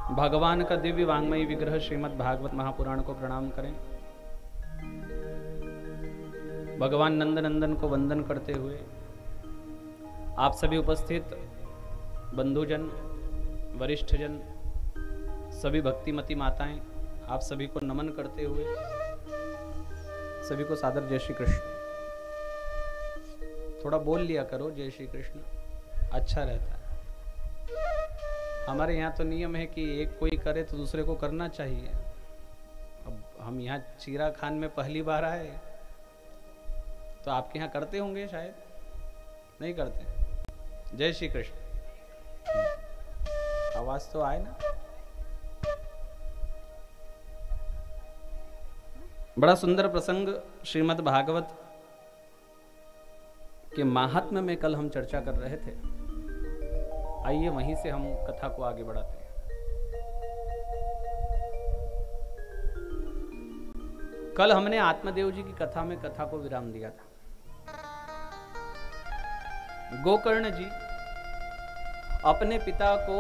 भगवान का दिव्य वांग्मयी विग्रह श्रीमद् भागवत महापुराण को प्रणाम करें। भगवान नंद नंदन को वंदन करते हुए आप सभी उपस्थित बंधुजन, वरिष्ठजन, सभी भक्तिमती माताएं, आप सभी को नमन करते हुए सभी को सादर जय श्री कृष्ण। थोड़ा बोल लिया करो जय श्री कृष्ण, अच्छा रहता है। हमारे यहाँ तो नियम है कि एक कोई करे तो दूसरे को करना चाहिए। अब हम यहाँ चीरा खान में पहली बार आए तो आपके यहाँ करते होंगे, शायद नहीं करते। जय श्री कृष्ण, आवाज तो आए ना। बड़ा सुंदर प्रसंग श्रीमद् भागवत के महात्म्य में कल हम चर्चा कर रहे थे। आइए वहीं से हम कथा को आगे बढ़ाते हैं। कल हमने आत्मदेव जी की कथा में कथा को विराम दिया था। गोकर्ण जी अपने पिता को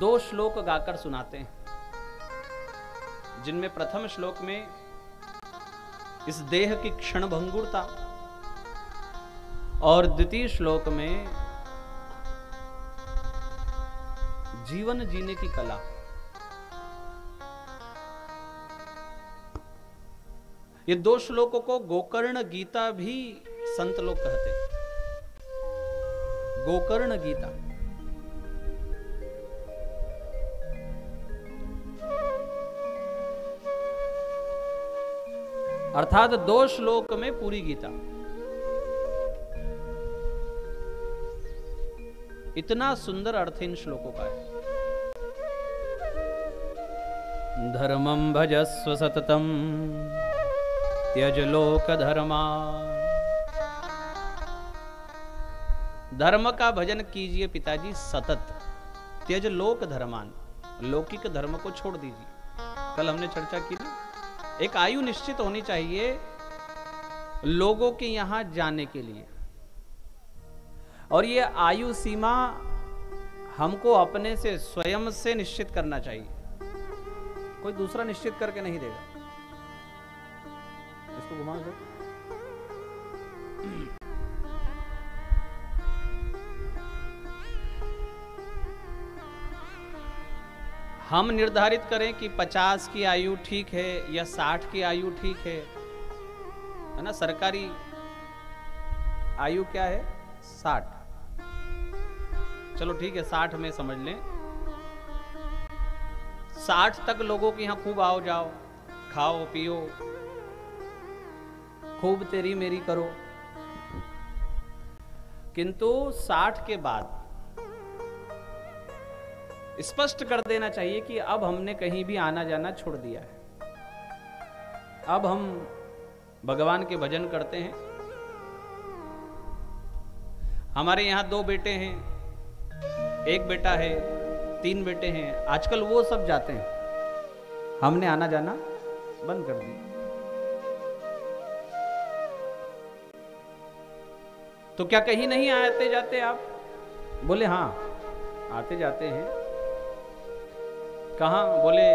2 श्लोक गाकर सुनाते हैं, जिनमें प्रथम श्लोक में इस देह की क्षण भंगुरता और द्वितीय श्लोक में जीवन जीने की कला। ये 2 श्लोकों को गोकर्ण गीता भी संत लोग कहते हैं। गोकर्ण गीता अर्थात 2 श्लोक में पूरी गीता। इतना सुंदर अर्थ इन श्लोकों का है। धर्मं भजस्व सततम त्यज लोक धर्मा। धर्म का भजन कीजिए पिताजी सतत, त्यज लोक धर्मान, लौकिक धर्म को छोड़ दीजिए। कल हमने चर्चा की ना, एक आयु निश्चित होनी चाहिए लोगों के यहां जाने के लिए, और ये आयु सीमा हमको अपने से स्वयं से निश्चित करना चाहिए। कोई दूसरा निश्चित करके नहीं देगा। इसको घुमा दो। हम निर्धारित करें कि 50 की आयु ठीक है या 60 की आयु ठीक है ना। सरकारी आयु क्या है? 60। चलो ठीक है, 60 में समझ लें। 60 तक लोगों के यहां खूब आओ जाओ, खाओ पियो, खूब तेरी मेरी करो। किंतु 60 के बाद स्पष्ट कर देना चाहिए कि अब हमने कहीं भी आना जाना छोड़ दिया है। अब हम भगवान के भजन करते हैं। हमारे यहां 2 बेटे हैं, 1 बेटा है, 3 बेटे हैं। आजकल वो सब जाते हैं, हमने आना जाना बंद कर दिया। तो क्या कहीं नहीं आते जाते आप? बोले हाँ आते जाते हैं। कहां? बोले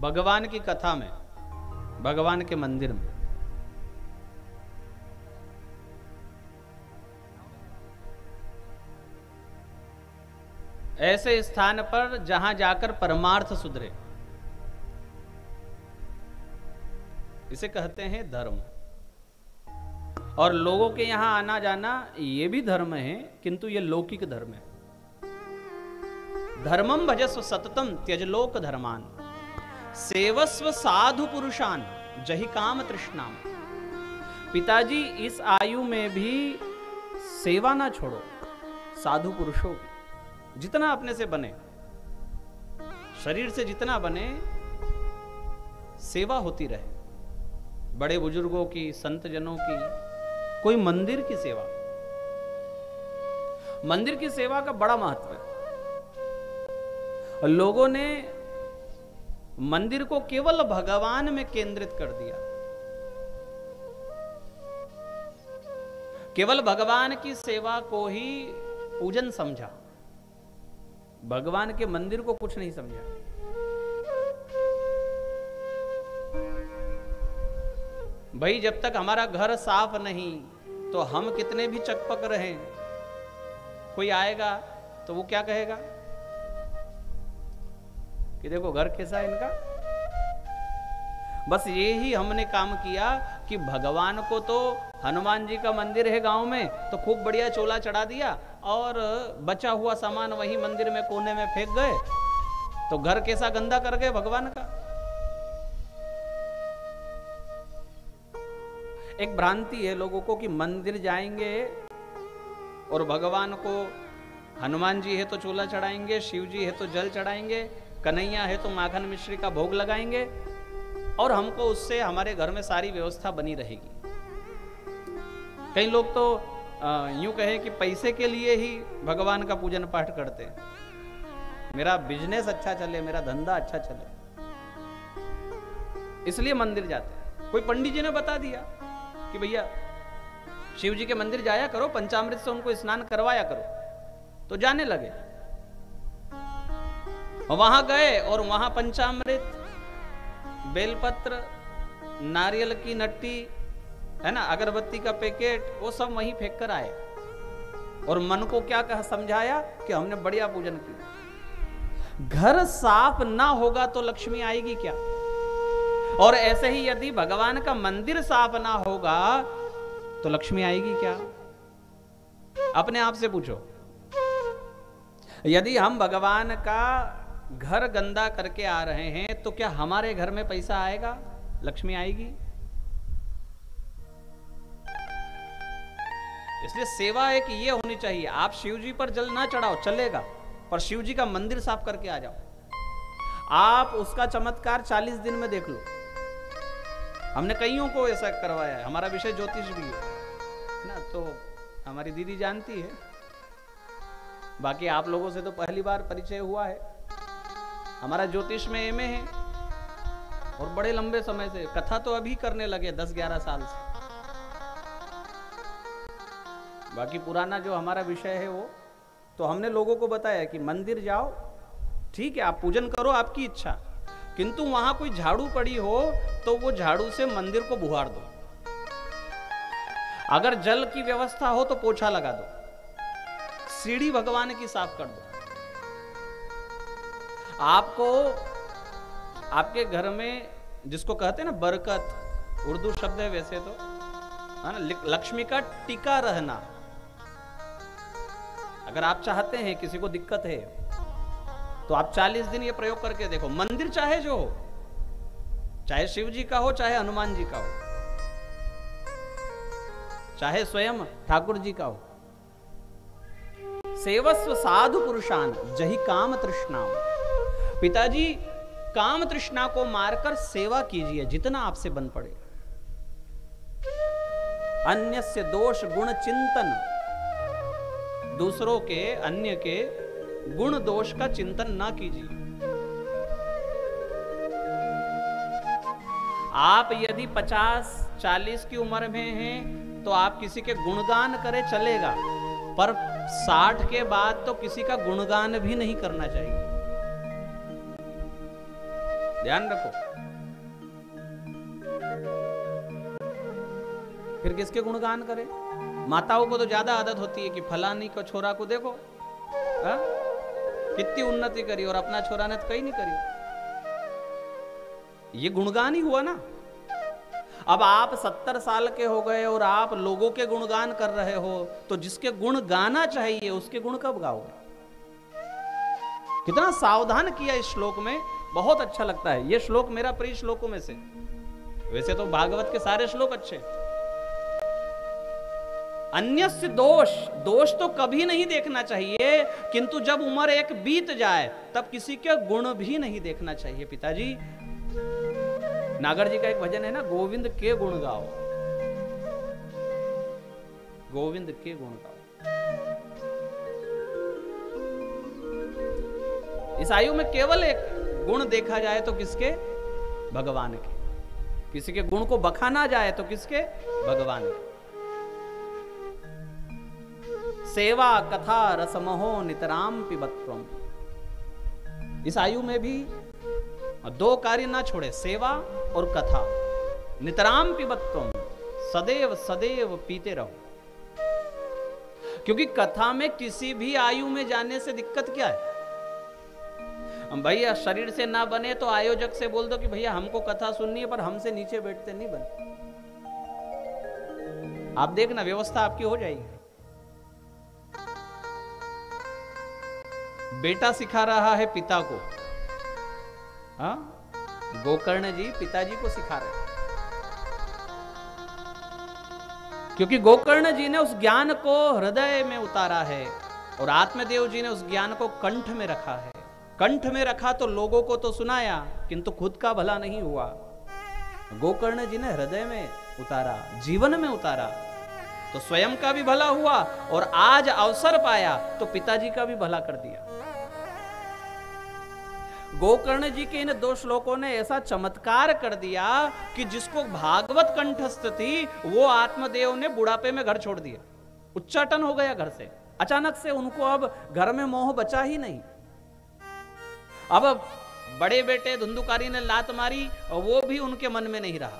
भगवान की कथा में, भगवान के मंदिर में। ऐसे स्थान पर जहां जाकर परमार्थ सुधरे, इसे कहते हैं धर्म। और लोगों के यहां आना जाना ये भी धर्म है, किंतु ये लौकिक धर्म है। धर्मम भजस्व सततम त्यज लोक धर्मान सेवस्व साधु पुरुषान जहि काम तृष्णाम। पिताजी इस आयु में भी सेवा ना छोड़ो साधु पुरुषों की, जितना अपने से बने, शरीर से जितना बने, सेवा होती रहे। बड़े बुजुर्गों की, संत जनों की, कोई मंदिर की सेवा। मंदिर की सेवा का बड़ा महत्व है। और लोगों ने मंदिर को केवल भगवान में केंद्रित कर दिया, केवल भगवान की सेवा को ही पूजन समझा, भगवान के मंदिर को कुछ नहीं समझा। भाई जब तक हमारा घर साफ नहीं तो हम कितने भी चकपक रहें, कोई आएगा तो वो क्या कहेगा कि देखो घर कैसा है इनका। बस ये ही हमने काम किया कि भगवान को तो हनुमान जी का मंदिर है गांव में तो खूब बढ़िया चोला चढ़ा दिया और बचा हुआ सामान वही मंदिर में कोने में फेंक गए, तो घर कैसा गंदा कर गए भगवान का। एक भ्रांति है लोगों को कि मंदिर जाएंगे और भगवान को, हनुमान जी है तो चोला चढ़ाएंगे, शिव जी है तो जल चढ़ाएंगे, कन्हैया है तो माखन मिश्री का भोग लगाएंगे और हमको उससे हमारे घर में सारी व्यवस्था बनी रहेगी। कई लोग तो यूं कहे कि पैसे के लिए ही भगवान का पूजन पाठ करते हैं, मेरा बिजनेस अच्छा चले, मेरा धंधा अच्छा चले, इसलिए मंदिर जाते हैं। कोई पंडित जी ने बता दिया कि भैया शिव जी के मंदिर जाया करो, पंचामृत से उनको स्नान करवाया करो, तो जाने लगे। वहां गए और वहां पंचामृत, बेलपत्र, नारियल की नट्टी है ना, अगरबत्ती का पैकेट, वो सब वहीं फेंक कर आए और मन को क्या कहा समझाया कि हमने बढ़िया पूजन किया। घर साफ ना होगा तो लक्ष्मी आएगी क्या? और ऐसे ही यदि भगवान का मंदिर साफ ना होगा तो लक्ष्मी आएगी क्या? अपने आप से पूछो। यदि हम भगवान का घर गंदा करके आ रहे हैं तो क्या हमारे घर में पैसा आएगा, लक्ष्मी आएगी? इसलिए सेवा एक ये होनी चाहिए, आप शिव जी पर जल ना चढ़ाओ चलेगा, पर शिव जी का मंदिर साफ करके आ जाओ। आप उसका चमत्कार 40 दिन में देख लो। हमने कईयों को ऐसा करवाया है, हमारा विषय ज्योतिष भी है ना, तो हमारी दीदी जानती है, बाकी आप लोगों से तो पहली बार परिचय हुआ है। हमारा ज्योतिष में एमए है और बड़े लंबे समय से, कथा तो अभी करने लगे 10-11 साल से, बाकी पुराना जो हमारा विषय है वो तो हमने लोगों को बताया कि मंदिर जाओ, ठीक है आप पूजन करो आपकी इच्छा, किंतु वहां कोई झाड़ू पड़ी हो तो वो झाड़ू से मंदिर को बुहार दो, अगर जल की व्यवस्था हो तो पोछा लगा दो, सीढ़ी भगवान की साफ कर दो। आपको आपके घर में जिसको कहते हैं ना बरकत, उर्दू शब्द है वैसे तो, है ना, लक्ष्मी का टिका रहना, अगर आप चाहते हैं किसी को दिक्कत है तो आप 40 दिन ये प्रयोग करके देखो। मंदिर चाहे जो हो, चाहे शिव जी का हो, चाहे हनुमान जी का हो, चाहे स्वयं ठाकुर जी का हो, सेवस्व साधु पुरुषान जही काम तृष्णा। पिताजी काम तृष्णा को मारकर सेवा कीजिए जितना आपसे बन पड़े। अन्यस्य दोष गुण चिंतन, दूसरों के, अन्य के गुण दोष का चिंतन ना कीजिए। आप यदि 50-40 की उम्र में हैं तो आप किसी के गुणगान करें चलेगा, पर 60 के बाद तो किसी का गुणगान भी नहीं करना चाहिए, ध्यान रखो। फिर किसके गुणगान करें? माताओं को तो ज्यादा आदत होती है कि फलानी को छोरा को देखो कितनी उन्नति करी और अपना छोरा ने तो कहीं नहीं करी, ये गुणगान ही हुआ ना। अब आप 70 साल के हो गए और आप लोगों के गुणगान कर रहे हो, तो जिसके गुण गाना चाहिए उसके गुण कब गाओगे? कितना सावधान किया इस श्लोक में, बहुत अच्छा लगता है ये श्लोक, मेरा प्रिय श्लोकों में से। वैसे तो भागवत के सारे श्लोक अच्छे। अन्यस्य दोष, दोष तो कभी नहीं देखना चाहिए, किंतु जब उम्र एक बीत जाए तब किसी के गुण भी नहीं देखना चाहिए। पिताजी, नागर जी का एक भजन है ना, गोविंद के गुण गाओ, गोविंद के गुण गाओ। इस आयु में केवल एक गुण देखा जाए तो किसके? भगवान के। किसी के गुण को बखाना जाए तो किसके? भगवान के। सेवा कथा रसमहो नितराम पिबत्वम। इस आयु में भी दो कार्य ना छोड़े, सेवा और कथा। नितराम पिबत्वम, सदैव सदैव पीते रहो। क्योंकि कथा में किसी भी आयु में जाने से दिक्कत क्या है? भैया शरीर से ना बने तो आयोजक से बोल दो कि भैया हमको कथा सुननी है, पर हमसे नीचे बैठते नहीं बने। आप देखना, व्यवस्था आपकी हो जाएगी। बेटा सिखा रहा है पिता को, हाँ, गोकर्ण जी पिताजी को सिखा रहे हैं। क्योंकि गोकर्ण जी ने उस ज्ञान को हृदय में उतारा है और आत्मदेव जी ने उस ज्ञान को कंठ में रखा है। कंठ में रखा तो लोगों को तो सुनाया, किंतु खुद का भला नहीं हुआ। गोकर्ण जी ने हृदय में उतारा, जीवन में उतारा, तो स्वयं का भी भला हुआ और आज अवसर पाया तो पिताजी का भी भला कर दिया। गोकर्ण जी के इन दो श्लोकों ने ऐसा चमत्कार कर दिया कि जिसको भागवत कंठस्थ थी वो आत्मदेव ने बुढ़ापे में घर छोड़ दिया, उच्चाटन हो गया घर से। अचानक से उनको अब घर में मोह बचा ही नहीं। अब बड़े बेटे धुंधुकारी ने लात मारी और वो भी उनके मन में नहीं रहा।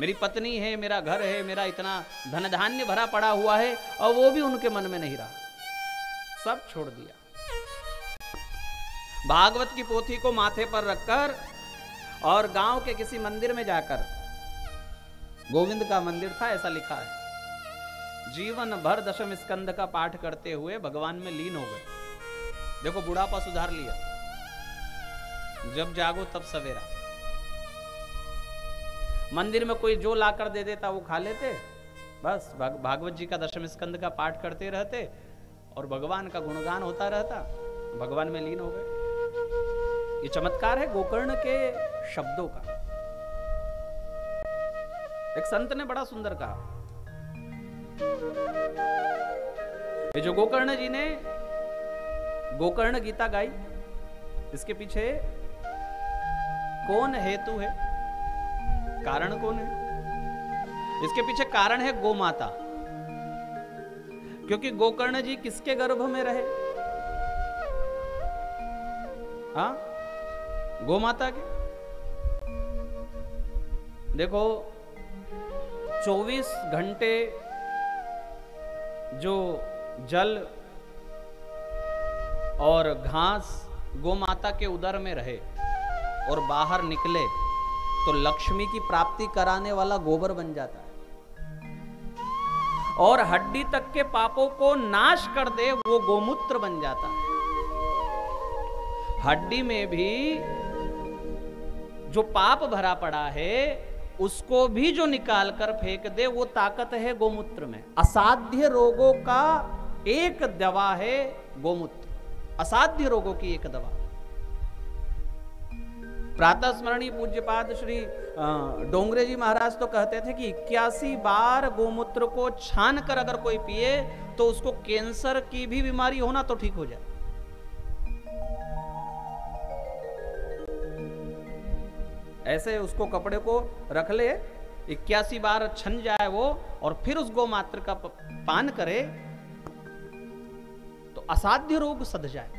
मेरी पत्नी है, मेरा घर है, मेरा इतना धन धान्य भरा पड़ा हुआ है, और वो भी उनके मन में नहीं रहा, सब छोड़ दिया। भागवत की पोथी को माथे पर रखकर और गांव के किसी मंदिर में जाकर, गोविंद का मंदिर था ऐसा लिखा है, जीवन भर दशम स्कंद का पाठ करते हुए भगवान में लीन हो गए। देखो बुढ़ापा सुधार लिया, जब जागो तब सवेरा। मंदिर में कोई जो लाकर दे देता वो खा लेते, बस भागवत जी का दशम स्कंद का पाठ करते रहते और भगवान का गुणगान होता रहता, भगवान में लीन हो गए। ये चमत्कार है गोकर्ण के शब्दों का। एक संत ने बड़ा सुंदर कहा, ये जो गोकर्ण जी ने गोकर्ण गीता गाई, इसके पीछे कौन हेतु है, कारण कौन है? इसके पीछे कारण है गौ माता। क्योंकि गोकर्ण जी किसके गर्भ में रहे? हाँ, गौ माता के। देखो 24 घंटे जो जल और घास गौ माता के उदर में रहे और बाहर निकले तो लक्ष्मी की प्राप्ति कराने वाला गोबर बन जाता है, और हड्डी तक के पापों को नाश कर दे वो गोमूत्र बन जाता है। हड्डी में भी जो पाप भरा पड़ा है उसको भी जो निकाल कर फेंक दे वो ताकत है गोमूत्र में। असाध्य रोगों का एक दवा है गोमूत्र, असाध्य रोगों की एक दवा। प्रातः स्मरणीय पूज्यपाद श्री डोंगरे जी महाराज तो कहते थे कि 81 बार गोमूत्र को छान कर अगर कोई पिए तो उसको कैंसर की भी बीमारी होना तो ठीक हो जाए। ऐसे उसको कपड़े को रख ले, 81 बार छन जाए वो, और फिर उस गोमात्र का पान करे तो असाध्य रोग सध जाए,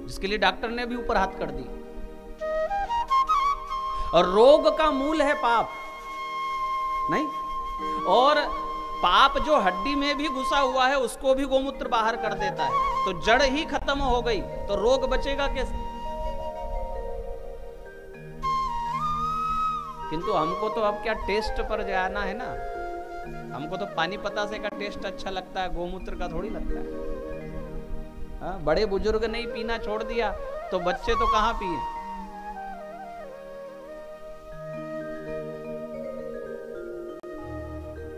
जिसके लिए डॉक्टर ने भी ऊपर हाथ कर दी। और रोग का मूल है पाप, नहीं? और पाप जो हड्डी में भी घुसा हुआ है उसको भी गोमूत्र बाहर कर देता है, तो जड़ ही खत्म हो गई तो रोग बचेगा कैसे? किंतु हमको तो अब क्या टेस्ट पर जाना है ना, हमको तो पानी पतासे का टेस्ट अच्छा लगता है, गोमूत्र का थोड़ी लगता है। हाँ, बड़े बुजुर्ग ने ही पीना छोड़ दिया तो बच्चे तो कहां पिए?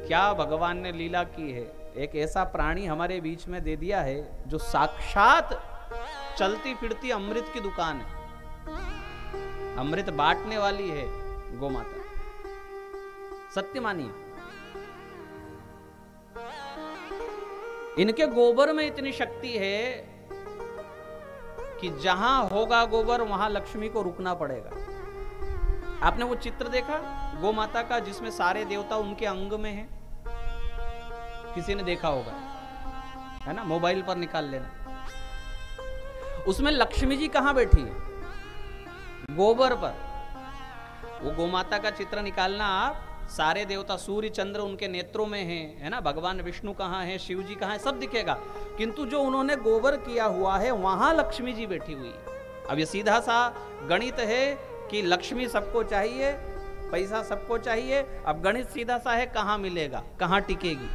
क्या भगवान ने लीला की है, एक ऐसा प्राणी हमारे बीच में दे दिया है जो साक्षात चलती फिरती अमृत की दुकान है, अमृत बांटने वाली है गौ माता। सत्य मानिए, इनके गोबर में इतनी शक्ति है कि जहां होगा गोबर वहां लक्ष्मी को रुकना पड़ेगा। आपने वो चित्र देखा गौ माता का जिसमें सारे देवता उनके अंग में हैं? किसी ने देखा होगा, है ना? मोबाइल पर निकाल लेना। उसमें लक्ष्मी जी कहां बैठी है? गोबर पर। वो गौ माता का चित्र निकालना आप, सारे देवता सूर्य चंद्र उनके नेत्रों में हैं, है ना? भगवान विष्णु कहां है, शिव जी कहां है, सब दिखेगा। किंतु जो उन्होंने गोबर किया हुआ है वहां लक्ष्मी जी बैठी हुई है। अब ये सीधा सा गणित है कि लक्ष्मी सबको चाहिए, पैसा सबको चाहिए। अब गणित सीधा सा है, कहां मिलेगा, कहां टिकेगी।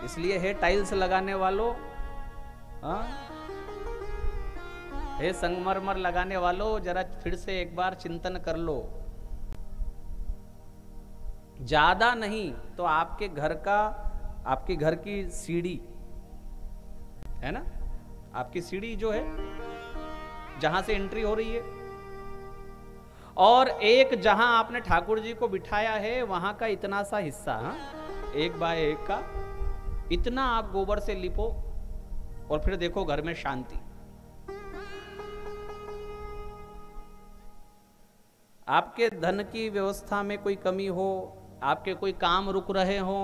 इसलिए है टाइल्स लगाने वालों, हे संगमरमर लगाने वालों, जरा फिर से एक बार चिंतन कर लो। ज्यादा नहीं तो आपके घर का, आपके घर की सीढ़ी है ना, आपकी सीढ़ी जो है जहां से एंट्री हो रही है, और एक जहां आपने ठाकुर जी को बिठाया है वहां का इतना सा हिस्सा, एक बाय एक का इतना आप गोबर से लिपो और फिर देखो घर में शांति। आपके धन की व्यवस्था में कोई कमी हो, आपके कोई काम रुक रहे हो,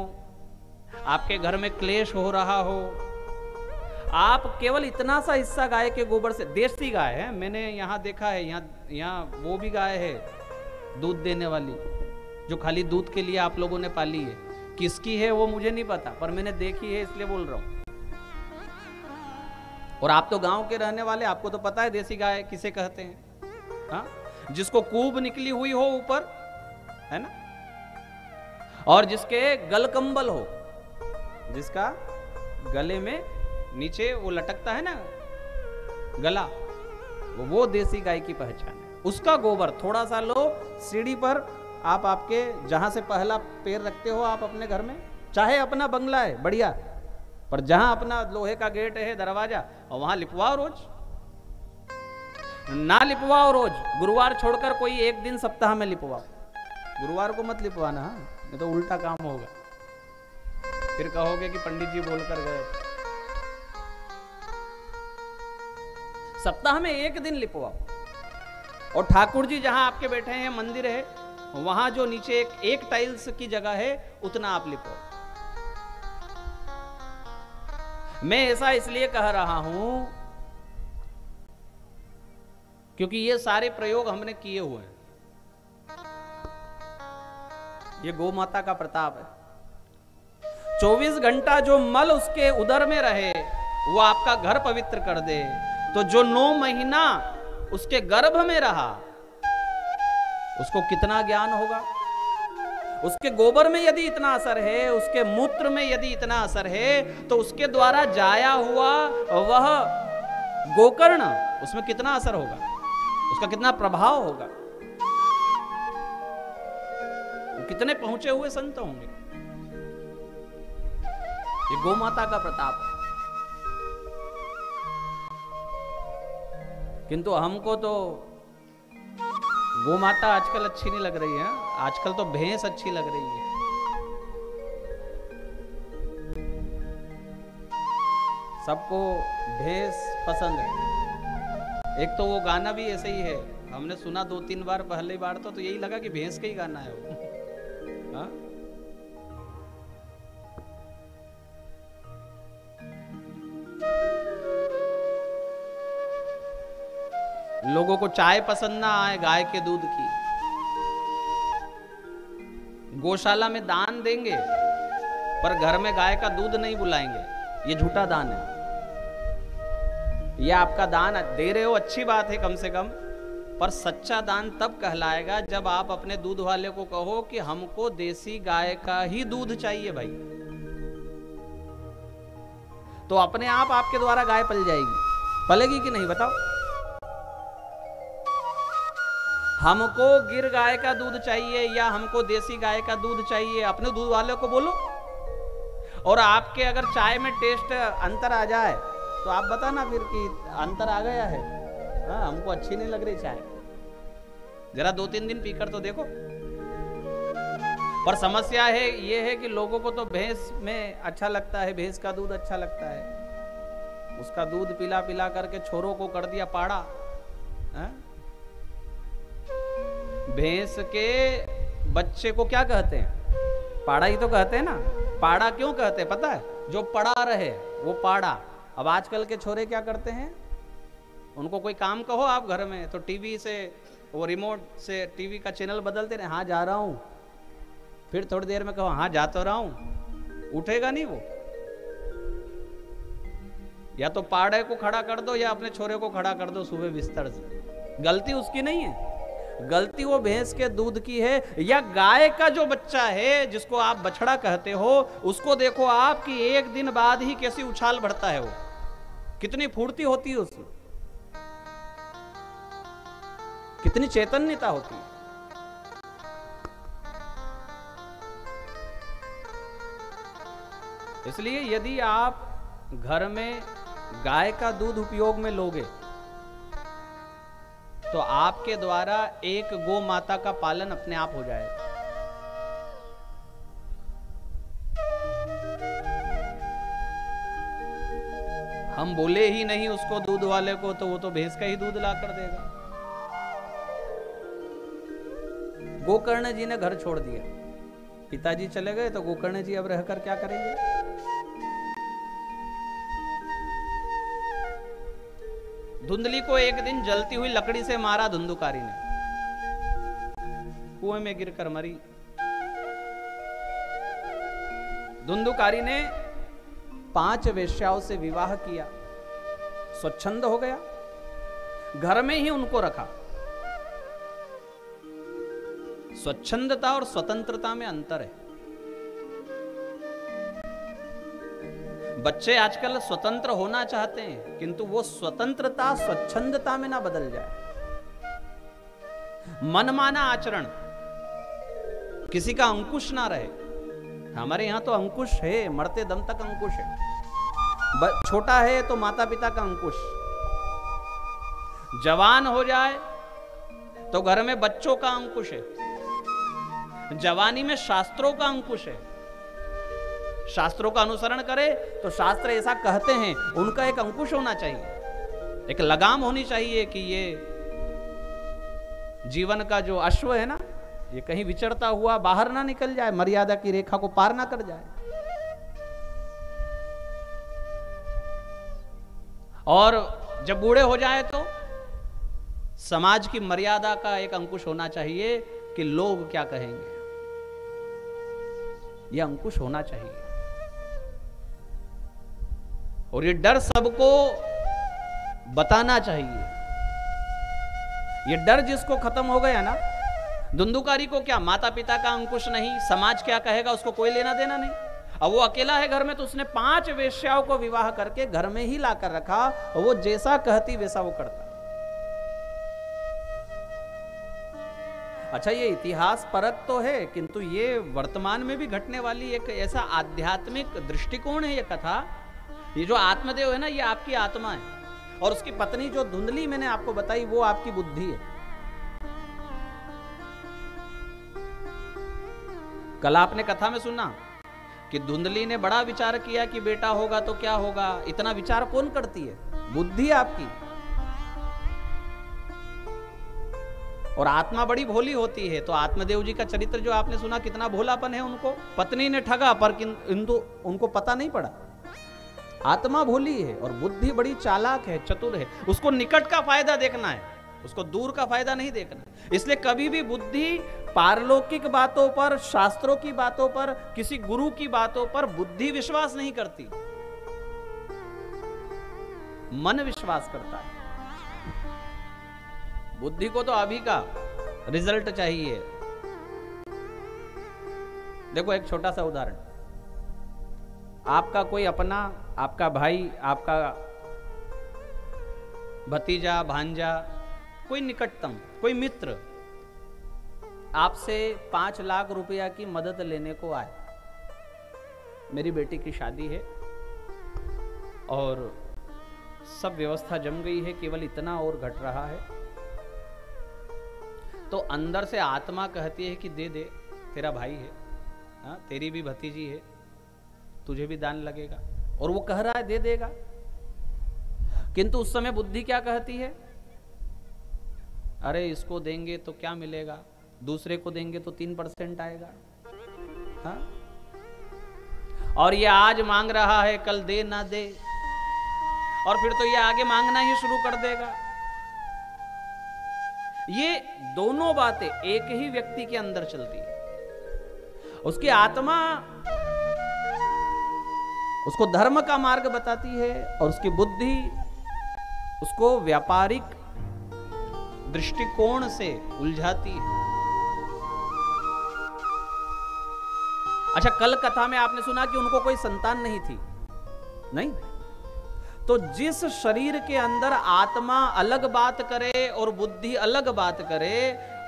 आपके घर में क्लेश हो रहा हो, आप केवल इतना सा हिस्सा गाय के गोबर से, देसी गाय है, मैंने यहां देखा है, यहाँ वो भी गाय है दूध देने वाली, जो खाली दूध के लिए आप लोगों ने पाली है। किसकी है वो मुझे नहीं पता, पर मैंने देखी है इसलिए बोल रहा हूं। और आप तो गांव के रहने वाले, आपको तो पता है देसी गाय किसे कहते हैं। हाँ, जिसको कूब निकली हुई हो ऊपर, है ना, और जिसके गलकंबल हो, जिसका गले में नीचे वो लटकता है ना गला, वो देसी गाय की पहचान है। उसका गोबर थोड़ा सा लो, सीढ़ी पर आप, आपके जहां से पहला पैर रखते हो आप अपने घर में, चाहे अपना बंगला है बढ़िया, पर जहां अपना लोहे का गेट है, दरवाजा, और वहां लिपवाओ रोज। ना लिपवाओ रोज, गुरुवार छोड़कर कोई एक दिन सप्ताह में लिपवाओ। गुरुवार को मत लिपवाना, नहीं तो उल्टा काम होगा, फिर कहोगे कि पंडित जी बोलकर गए। सप्ताह में एक दिन लिपवाओ। और ठाकुर जी जहां आपके बैठे हैं, मंदिर है, वहां जो नीचे एक टाइल्स की जगह है उतना आप लिपो। मैं ऐसा इसलिए कह रहा हूं क्योंकि ये सारे प्रयोग हमने किए हुए हैं। ये गौ माता का प्रताप है। 24 घंटा जो मल उसके उदर में रहे वो आपका घर पवित्र कर दे, तो जो 9 महीना उसके गर्भ में रहा उसको कितना ज्ञान होगा। उसके गोबर में यदि इतना असर है, उसके मूत्र में यदि इतना असर है, तो उसके द्वारा जाया हुआ वह गोकर्ण, उसमें कितना असर होगा, उसका कितना प्रभाव होगा, वो कितने पहुंचे हुए संत होंगे। ये गौ माता का प्रताप है। किंतु हमको तो गौ माता आजकल अच्छी नहीं लग रही है, आजकल तो भैंस अच्छी लग रही है। सबको भैंस पसंद है। एक तो वो गाना भी ऐसे ही है, हमने सुना 2-3 बार, पहली बार तो यही लगा कि भैंस का ही गाना है वो। हाँ? लोगों को चाय पसंद ना आए गाय के दूध की, गौशाला में दान देंगे पर घर में गाय का दूध नहीं बुलाएंगे, ये झूठा दान है। ये आपका दान दे रहे हो, अच्छी बात है कम से कम, पर सच्चा दान तब कहलाएगा जब आप अपने दूध वाले को कहो कि हमको देसी गाय का ही दूध चाहिए भाई, तो अपने आप आपके द्वारा गाय पल जाएगी। पलेगी कि नहीं बताओ? हमको गिर गाय का दूध चाहिए या हमको देसी गाय का दूध चाहिए, अपने दूध वाले को बोलो। और आपके अगर चाय में टेस्ट अंतर आ जाए तो आप बताना फिर कि अंतर आ गया है, हाँ हमको अच्छी नहीं लग रही चाय, जरा 2-3 दिन पीकर तो देखो। पर समस्या है ये है कि लोगों को तो भैंस में अच्छा लगता है, भैंस का दूध अच्छा लगता है, उसका दूध पिला पिला करके छोरों को कर दिया पाड़ा। है? भैंस के बच्चे को क्या कहते हैं? पाड़ा ही तो कहते हैं ना। पाड़ा क्यों कहते हैं पता है? जो पड़ा रहे वो पाड़ा। अब आजकल के छोरे क्या करते हैं, उनको कोई काम कहो आप घर में तो टीवी से वो रिमोट से टीवी का चैनल बदलते रहे, हाँ जा रहा हूं, फिर थोड़ी देर में कहो हाँ जा तो रहा हूं, उठेगा नहीं वो। या तो पाड़े को खड़ा कर दो या अपने छोरे को खड़ा कर दो सुबह बिस्तर से। गलती उसकी नहीं है, गलती वो भैंस के दूध की है। या गाय का जो बच्चा है जिसको आप बछड़ा कहते हो, उसको देखो आप कि एक दिन बाद ही कैसी उछाल बढ़ता है, वो कितनी फुर्ती होती है उसमें, कितनी चैतन्यता होती है। इसलिए यदि आप घर में गाय का दूध उपयोग में लोगे तो आपके द्वारा एक गौ माता का पालन अपने आप हो जाएगा। हम बोले ही नहीं उसको दूध वाले को तो वो तो भैंस का ही दूध ला कर देगा। गोकर्ण जी ने घर छोड़ दिया, पिताजी चले गए तो गोकर्ण जी अब रहकर क्या करेंगे? धुंधली को एक दिन जलती हुई लकड़ी से मारा धुंधुकारी ने, कुएं में गिरकर मरी। धुंधुकारी ने 5 वेश्याओं से विवाह किया, स्वच्छंद हो गया, घर में ही उनको रखा। स्वच्छंदता और स्वतंत्रता में अंतर है। बच्चे आजकल स्वतंत्र होना चाहते हैं, किंतु वो स्वतंत्रता स्वच्छंदता में ना बदल जाए। मनमाना आचरण, किसी का अंकुश ना रहे। हमारे यहां तो अंकुश है, मरते दम तक अंकुश है। छोटा है तो माता पिता का अंकुश, जवान हो जाए तो घर में बच्चों का अंकुश है, जवानी में शास्त्रों का अंकुश है। शास्त्रों का अनुसरण करे तो शास्त्र ऐसा कहते हैं, उनका एक अंकुश होना चाहिए, एक लगाम होनी चाहिए कि ये जीवन का जो अश्व है ना, ये कहीं विचरता हुआ बाहर ना निकल जाए, मर्यादा की रेखा को पार ना कर जाए। और जब बूढ़े हो जाए तो समाज की मर्यादा का एक अंकुश होना चाहिए कि लोग क्या कहेंगे, यह अंकुश होना चाहिए। और ये डर सबको बताना चाहिए। ये डर जिसको खत्म हो गया ना, धुंधुकारी को क्या माता पिता का अंकुश नहीं, समाज क्या कहेगा उसको कोई लेना देना नहीं। अब वो अकेला है घर में तो उसने 5 वेश्याओं को विवाह करके घर में ही लाकर रखा, और वो जैसा कहती वैसा वो करता। अच्छा, ये इतिहास परक तो है, किंतु ये वर्तमान में भी घटने वाली एक ऐसा आध्यात्मिक दृष्टिकोण है ये कथा। ये जो आत्मदेव है ना, ये आपकी आत्मा है, और उसकी पत्नी जो धुंधली मैंने आपको बताई वो आपकी बुद्धि है। कल आपने कथा में सुना कि धुंधली ने बड़ा विचार किया कि बेटा होगा तो क्या होगा। इतना विचार कौन करती है? बुद्धि आपकी। और आत्मा बड़ी भोली होती है। तो आत्मदेव जी का चरित्र जो आपने सुना, कितना भोलापन है उनको। पत्नी ने ठगा पर उनको पता नहीं पड़ा। आत्मा भोली है और बुद्धि बड़ी चालाक है, चतुर है। उसको निकट का फायदा देखना है, उसको दूर का फायदा नहीं देखना। इसलिए कभी भी बुद्धि पारलौकिक बातों पर, शास्त्रों की बातों पर, किसी गुरु की बातों पर बुद्धि विश्वास नहीं करती, मन विश्वास करता है। बुद्धि को तो अभी का रिजल्ट चाहिए। देखो एक छोटा सा उदाहरण, आपका कोई अपना, आपका भाई, आपका भतीजा, भांजा, कोई निकटतम, कोई मित्र आपसे 5 लाख रुपया की मदद लेने को आए। मेरी बेटी की शादी है और सब व्यवस्था जम गई है, केवल इतना और घट रहा है। तो अंदर से आत्मा कहती है कि दे दे, तेरा भाई है, हाँ, तेरी भी भतीजी है, तुझे भी दान लगेगा। और वो कह रहा है दे देगा। किंतु उस समय बुद्धि क्या कहती है, अरे इसको देंगे तो क्या मिलेगा, दूसरे को देंगे तो 3% आएगा, हाँ? और ये आज मांग रहा है, कल दे ना दे, और फिर तो ये आगे मांगना ही शुरू कर देगा। ये दोनों बातें एक ही व्यक्ति के अंदर चलती है। उसकी आत्मा उसको धर्म का मार्ग बताती है और उसकी बुद्धि उसको व्यापारिक दृष्टिकोण से उलझाती है। अच्छा, कल कथा में आपने सुना कि उनको कोई संतान नहीं थी, नहीं? तो जिस शरीर के अंदर आत्मा अलग बात करे और बुद्धि अलग बात करे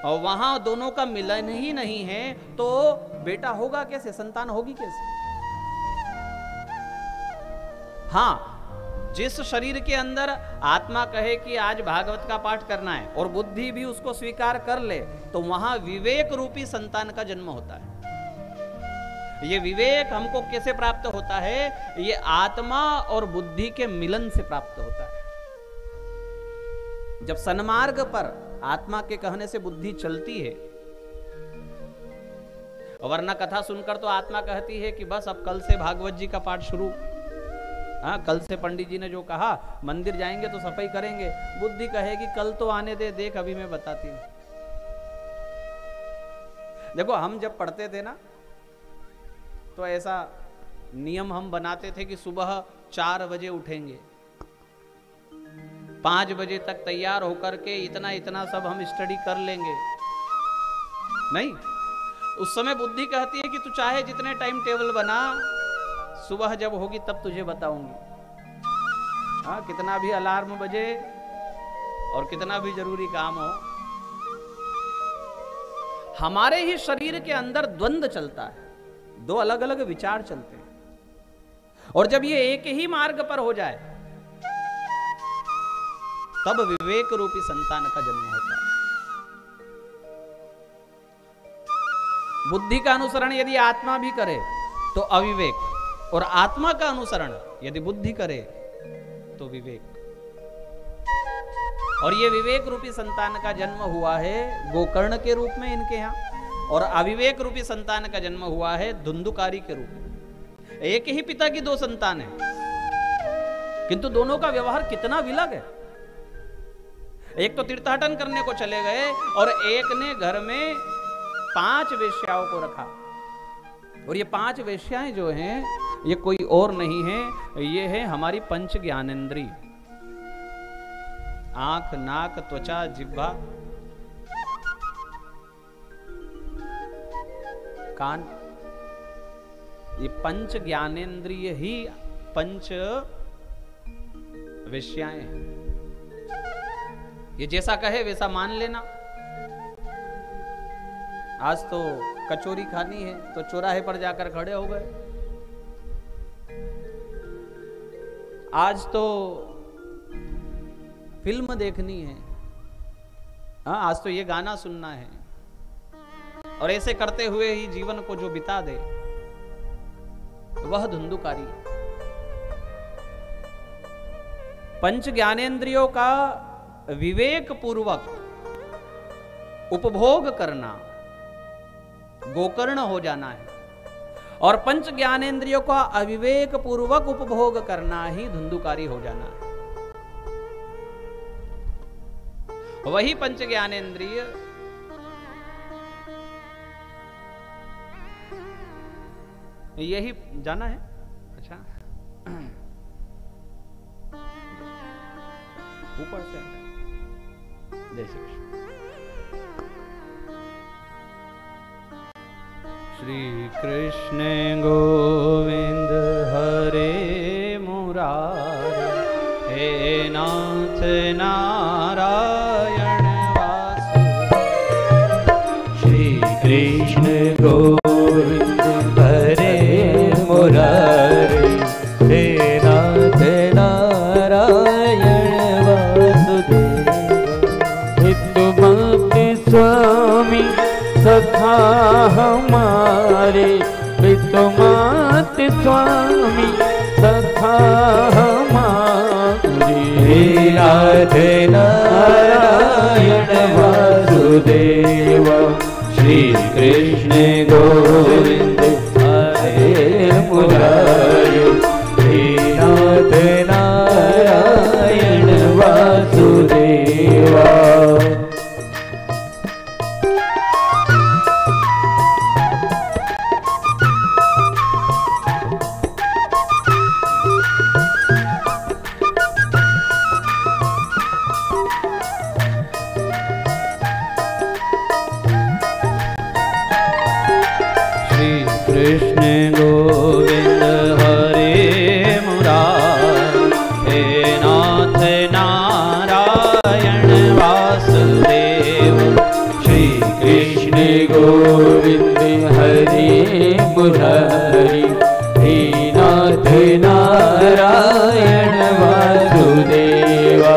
और वहां दोनों का मिलन ही नहीं है, तो बेटा होगा कैसे, संतान होगी कैसे? हां, जिस शरीर के अंदर आत्मा कहे कि आज भागवत का पाठ करना है और बुद्धि भी उसको स्वीकार कर ले, तो वहां विवेक रूपी संतान का जन्म होता है। ये विवेक हमको कैसे प्राप्त होता है? ये आत्मा और बुद्धि के मिलन से प्राप्त होता है। जब सन्मार्ग पर आत्मा के कहने से बुद्धि चलती है, वरना कथा सुनकर तो आत्मा कहती है कि बस अब कल से भागवत जी का पाठ शुरू, हाँ, कल से पंडित जी ने जो कहा मंदिर जाएंगे तो सफाई करेंगे। बुद्धि कहेगी कल तो आने दे, देख अभी मैं बताती हूं। देखो, हम जब पढ़ते थे ना, तो ऐसा नियम हम बनाते थे कि सुबह 4 बजे उठेंगे, 5 बजे तक तैयार होकर के इतना इतना सब हम स्टडी कर लेंगे। नहीं, उस समय बुद्धि कहती है कि तू चाहे जितने टाइम टेबल बना, सुबह जब होगी तब तुझे बताऊंगी। हाँ, कितना भी अलार्म बजे और कितना भी जरूरी काम हो, हमारे ही शरीर के अंदर द्वंद्व चलता है, 2 अलग अलग विचार चलते हैं। और जब ये एक ही मार्ग पर हो जाए, तब विवेक रूपी संतान का जन्म होता है। बुद्धि का अनुसरण यदि आत्मा भी करे तो अविवेक, और आत्मा का अनुसरण यदि बुद्धि करे तो विवेक। और ये विवेक रूपी संतान का जन्म हुआ है गोकर्ण के रूप में इनके यहां, और अविवेक रूपी संतान का जन्म हुआ है धुंधुकारी के रूप में। एक ही पिता की 2 संतान है, किंतु दोनों का व्यवहार कितना विलग है। एक तो तीर्थाटन करने को चले गए और एक ने घर में 5 वेश्याओं को रखा। और ये 5 वेश्याएं जो हैं, ये कोई और नहीं है, ये है हमारी पंच ज्ञानेंद्री, आंख, नाक, त्वचा, जिह्वा, कान। ये पंच ज्ञानेंद्रिय ही पंच वेश्याएं हैं। ये जैसा कहे वैसा मान लेना। आज तो कचौरी खानी है तो चौराहे पर जाकर खड़े हो गए, आज तो फिल्म देखनी है, हाँ, आज तो ये गाना सुनना है, और ऐसे करते हुए ही जीवन को जो बिता दे वह धुंधुकारी है। पंच ज्ञानेंद्रियों का विवेक पूर्वक उपभोग करना गोकर्ण हो जाना है, और पंच ज्ञानेंद्रियों का अविवेक पूर्वक उपभोग करना ही धुंधुकारी हो जाना है। वही पंच ज्ञानेंद्रिय यही जाना है। अच्छा, ऊपर से जय श्री कृष्ण। श्री कृष्ण गोविंद हरे मुरारे, हे नाथ नारायण वासुदेव। श्री कृष्ण गोविंद हरे मुरारे, हे नाथ नारायण वासुदेव। हितमति स्वामी सखा हमारे, हितमति स्वामी सखा हमारे, नाथ नारायण वासुदेव श्री कृष्ण गोविंद हरे मुरारी हे नाथ नारायण वासुदेवा। कृष्ण गोविंद हरे मुरारी हे नाथ नारायण वासुदेव श्री कृष्ण गोविंद हरे मुरारी हे नाथ नारायण वासुदेवा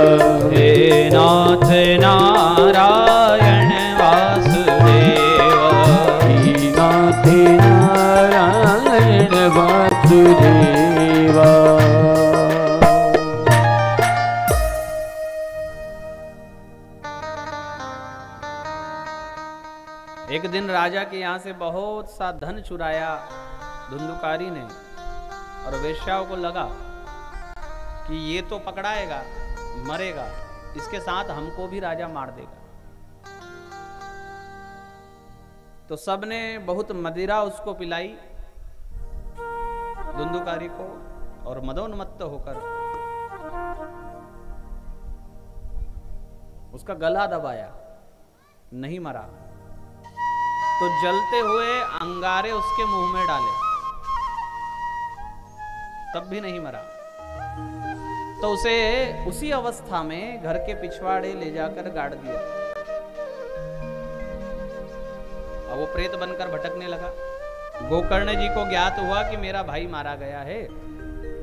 हे नाथ नारायण वासुदेवा हे नाथ नारायण वासुदेवा। एक दिन राजा के यहाँ से बहुत सा धन चुराया धुंधुकारी ने, और वेश्याओं को लगा कि ये तो पकड़ाएगा, मरेगा, इसके साथ हमको भी राजा मार देगा। तो सबने बहुत मदिरा उसको पिलाई धुंधुकारी को, और मदोन्मत्त होकर उसका गला दबाया, नहीं मरा। तो जलते हुए अंगारे उसके मुंह में डाले, तब भी नहीं मरा। तो उसे उसी अवस्था में घर के पिछवाड़े ले जाकर गाड़ दिया। अब वो प्रेत बनकर भटकने लगा। गोकर्ण जी को ज्ञात हुआ कि मेरा भाई मारा गया है,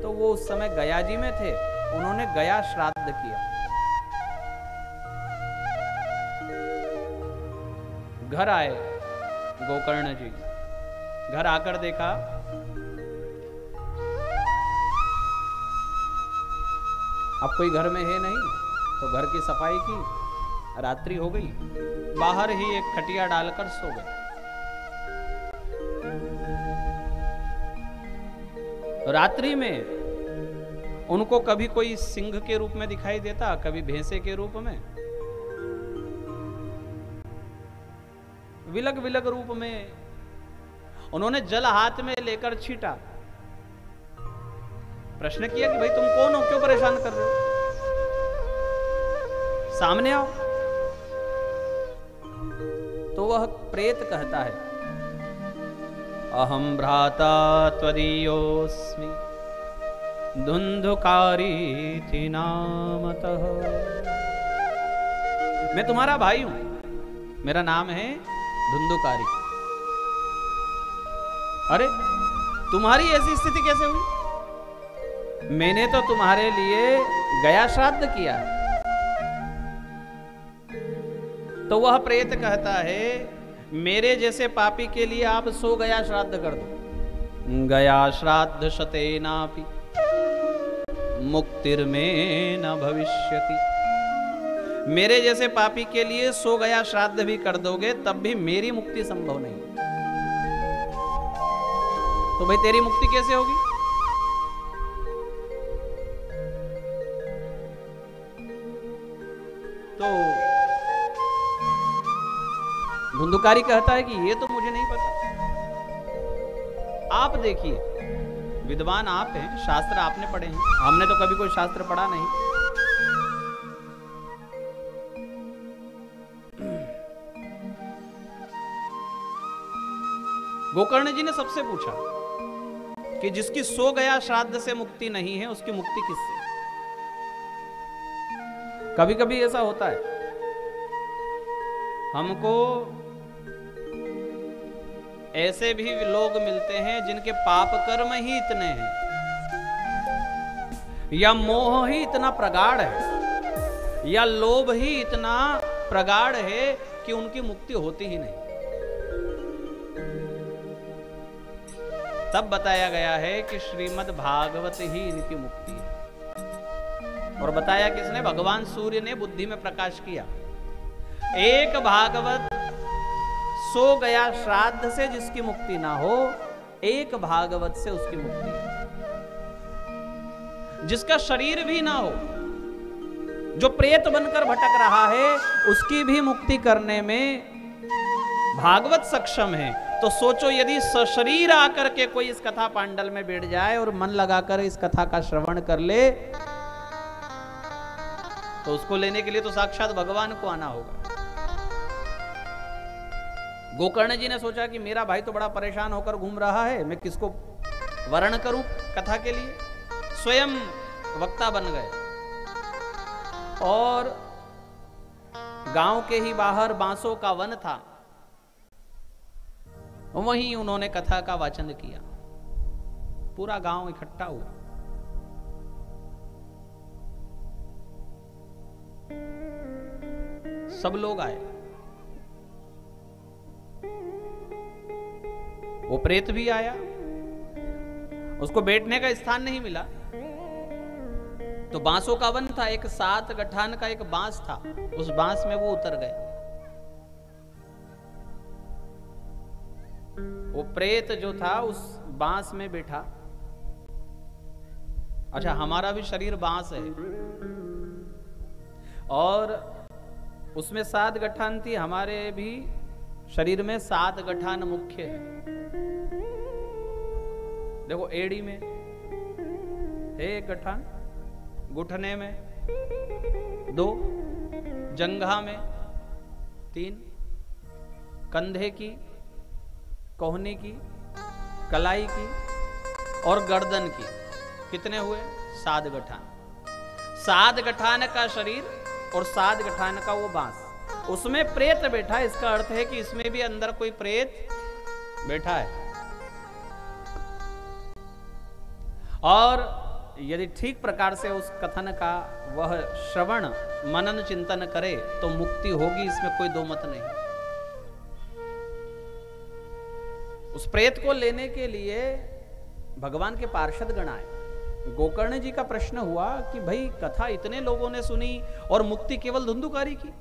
तो वो उस समय गया जी में थे, उन्होंने गया श्राद्ध किया। घर आए गोकर्ण जी, घर आकर देखा अब कोई घर में है नहीं, तो घर की सफाई की, रात्रि हो गई, बाहर ही एक खटिया डालकर सो गए। रात्रि में उनको कभी कोई सिंह के रूप में दिखाई देता, कभी भैंसे के रूप में, विलग विलग रूप में। उन्होंने जल हाथ में लेकर छीटा, प्रश्न किया कि भाई तुम कौन हो, क्यों परेशान कर रहे हो, सामने आओ। तो वह प्रेत कहता है, अहम भ्राता त्वदीयोस्मि धुंधुकारीति नामतः। मैं तुम्हारा भाई हूं, मेरा नाम है धुंधुकारी। अरे तुम्हारी ऐसी स्थिति कैसे हुई? मैंने तो तुम्हारे लिए गया श्राद्ध किया है। तो वह प्रेत कहता है, मेरे जैसे पापी के लिए आप 100 गया श्राद्ध कर दो। गया श्राद्ध शतेनापि मुक्तिर्मे न भविष्यति। मेरे जैसे पापी के लिए 100 गया श्राद्ध भी कर दोगे, तब भी मेरी मुक्ति संभव नहीं। तो भाई तेरी मुक्ति कैसे होगी? तो धुंधुकारी कहता है कि ये तो मुझे नहीं पता, आप देखिए, विद्वान आप हैं, शास्त्र आपने पढ़े हैं, हमने तो कभी कोई शास्त्र पढ़ा नहीं। गोकर्ण जी ने सबसे पूछा कि जिसकी 100 गया श्राद्ध से मुक्ति नहीं है, उसकी मुक्ति किससे? कभी कभी ऐसा होता है, हमको ऐसे भी लोग मिलते हैं जिनके पाप कर्म ही इतने हैं, या मोह ही इतना प्रगाढ़ है, या लोभ ही इतना प्रगाढ़ है कि उनकी मुक्ति होती ही नहीं। तब बताया गया है कि श्रीमद् भागवत ही इनकी मुक्ति है। और बताया किसने? भगवान सूर्य ने बुद्धि में प्रकाश किया। एक भागवत सो गया श्राद्ध से जिसकी मुक्ति ना हो, एक भागवत से उसकी मुक्ति है। जिसका शरीर भी ना हो, जो प्रेत बनकर भटक रहा है, उसकी भी मुक्ति करने में भागवत सक्षम है। तो सोचो यदि सशरीर आकर के कोई इस कथा पांडल में बैठ जाए और मन लगाकर इस कथा का श्रवण कर ले, तो उसको लेने के लिए तो साक्षात भगवान को आना होगा। गोकर्ण जी ने सोचा कि मेरा भाई तो बड़ा परेशान होकर घूम रहा है, मैं किसको वर्ण करूं कथा के लिए। स्वयं वक्ता बन गए और गांव के ही बाहर बांसों का वन था, वहीं उन्होंने कथा का वाचन किया। पूरा गांव इकट्ठा हुआ। सब लोग आए। वो प्रेत भी आया, उसको बैठने का स्थान नहीं मिला, तो बांसों का वन था, एक 7 गठान का एक बांस था, उस बांस में वो उतर गए। वो प्रेत जो था उस बांस में बैठा। अच्छा, हमारा भी शरीर बांस है और उसमें 7 गठान थी, हमारे भी शरीर में 7 गठान मुख्य है। देखो, एड़ी में है 1 गठान, घुटने में 2, जंघा में 3, कंधे की, कोहनी की, कलाई की और गर्दन की, कितने हुए? 7 गठान। 7 गठान का शरीर और 7 गठान का वो बांस, उसमें प्रेत बैठा। इसका अर्थ है कि इसमें भी अंदर कोई प्रेत बैठा है। और यदि ठीक प्रकार से उस कथन का वह श्रवण मनन चिंतन करे तो मुक्ति होगी, इसमें कोई दो मत नहीं। उस प्रेत को लेने के लिए भगवान के पार्षद गण आए। गोकर्ण जी का प्रश्न हुआ कि भाई कथा इतने लोगों ने सुनी और मुक्ति केवल धुंधुकारी की।